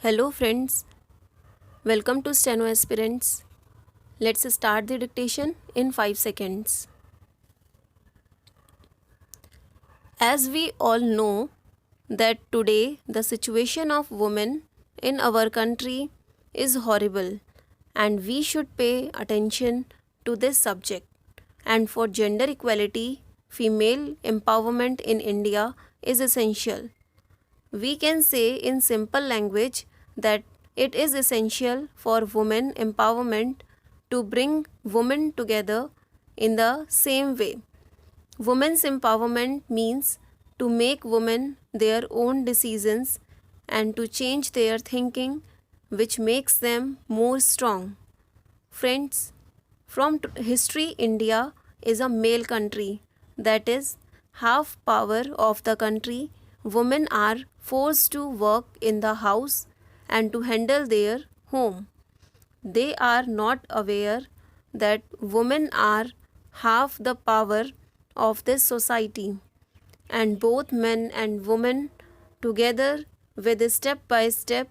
Hello, friends. Welcome to Steno Aspirants. Let's start the dictation in 5 seconds. As we all know, that today the situation of women in our country is horrible, and we should pay attention to this subject. And for gender equality, female empowerment in India is essential. We can say in simple language that it is essential for women empowerment to bring women together in the same way. Women's empowerment means to make women their own decisions and to change their thinking, which makes them more strong. Friends, from history, India is a male country. That is, half power of the country, women are forced to work in the house and to handle their home. They are not aware that women are half the power of this society, and both men and women together with step by step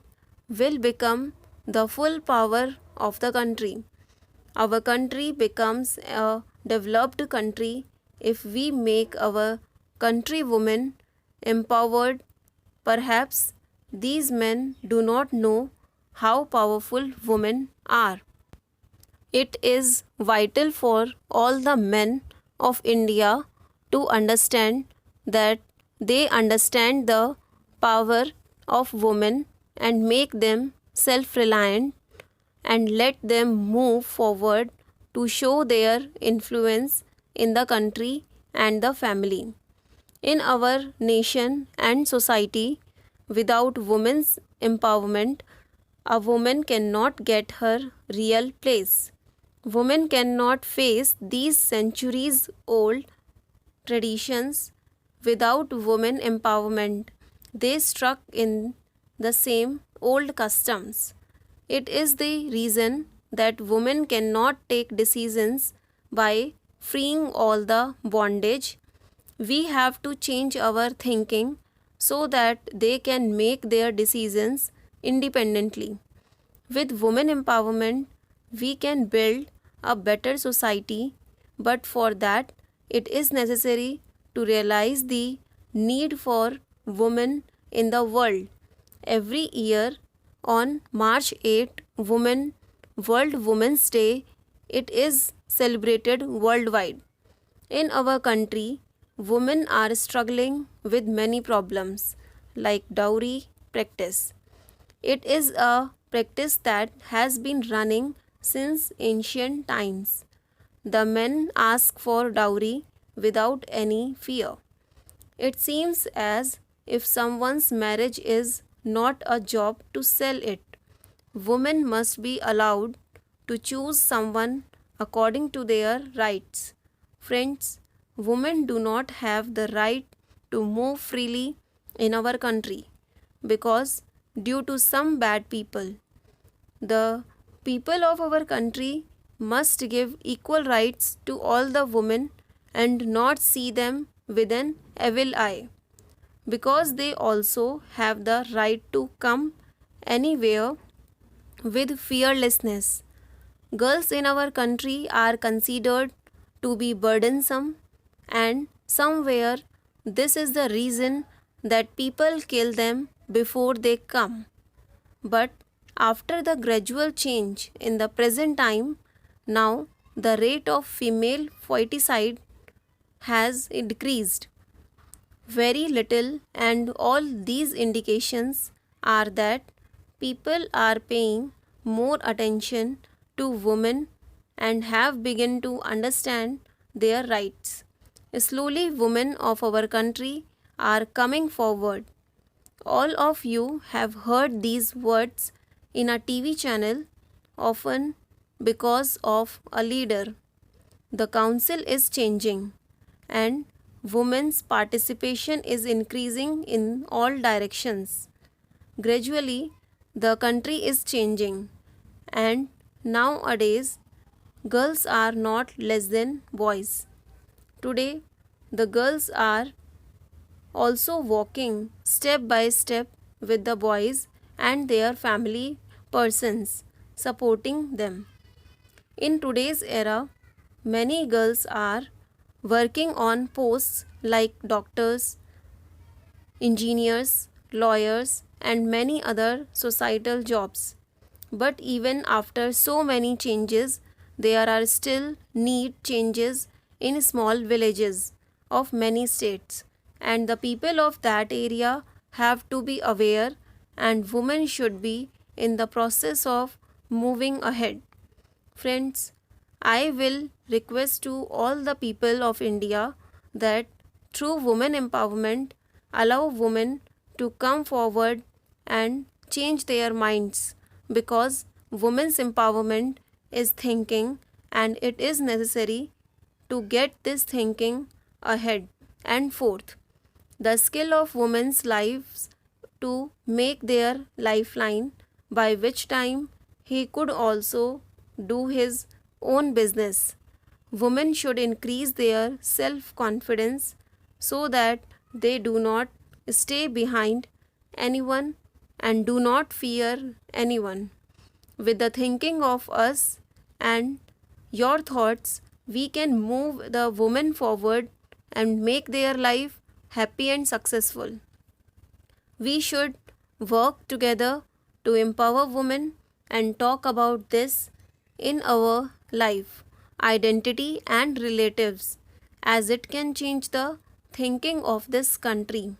will become the full power of the country. Our country becomes a developed country if we make our countrywomen empowered. Perhaps these men do not know how powerful women are. It is vital for all the men of India to understand that they understand the power of women and make them self reliant and let them move forward to show their influence in the country and the family. In our nation and society, without women's empowerment, a woman cannot get her real place. Women cannot face these centuries old traditions without women empowerment. They stuck in the same old customs. It is the reason that women cannot take decisions by freeing all the bondage. We have to change our thinking so that they can make their decisions independently. With women empowerment, we can build a better society, but for that, it is necessary to realize the need for women in the world. Every year on March 8, World Women's Day, it is celebrated worldwide. In our country, women are struggling with many problems like dowry practice. It is a practice that has been running since ancient times. The men ask for dowry without any fear. It seems as if someone's marriage is not a job to sell it. Women must be allowed to choose someone according to their rights. Friends, women do not have the right to move freely in our country because due to some bad people. The people of our country must give equal rights to all the women and not see them with an evil eye, because they also have the right to come anywhere with fearlessness. Girls in our country are considered to be burdensome, and somewhere this is the reason that people kill them before they come. But after the gradual change in the present time, now the rate of female foeticide has decreased very little, and all these indications are that people are paying more attention to women and have begun to understand their rights. Slowly, women of our country are coming forward. All of you have heard these words in a TV channel, often because of a leader. The council is changing, and women's participation is increasing in all directions. Gradually, the country is changing, and nowadays, girls are not less than boys. Today, the girls are also walking step by step with the boys and their family persons supporting them. In today's era, many girls are working on posts like doctors, engineers, lawyers, and many other societal jobs. But even after so many changes, there are still need changes in small villages of many states, and the people of that area have to be aware, and women should be in the process of moving ahead. Friends, I will request to all the people of India that through women empowerment, allow women to come forward and change their minds, because women's empowerment is thinking, and it is necessary to get this thinking ahead. And fourth, the skill of women's lives to make their lifeline, by which time he could also do his own business. Women should increase their self confidence so that they do not stay behind anyone and do not fear anyone. With the thinking of us and your thoughts, we can move the women forward and make their life happy and successful. We should work together to empower women and talk about this in our life, identity, and relatives, as it can change the thinking of this country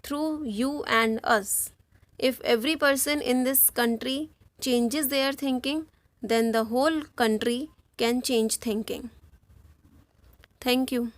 through you and us. If every person in this country changes their thinking, then the whole country can change thinking. Thank you.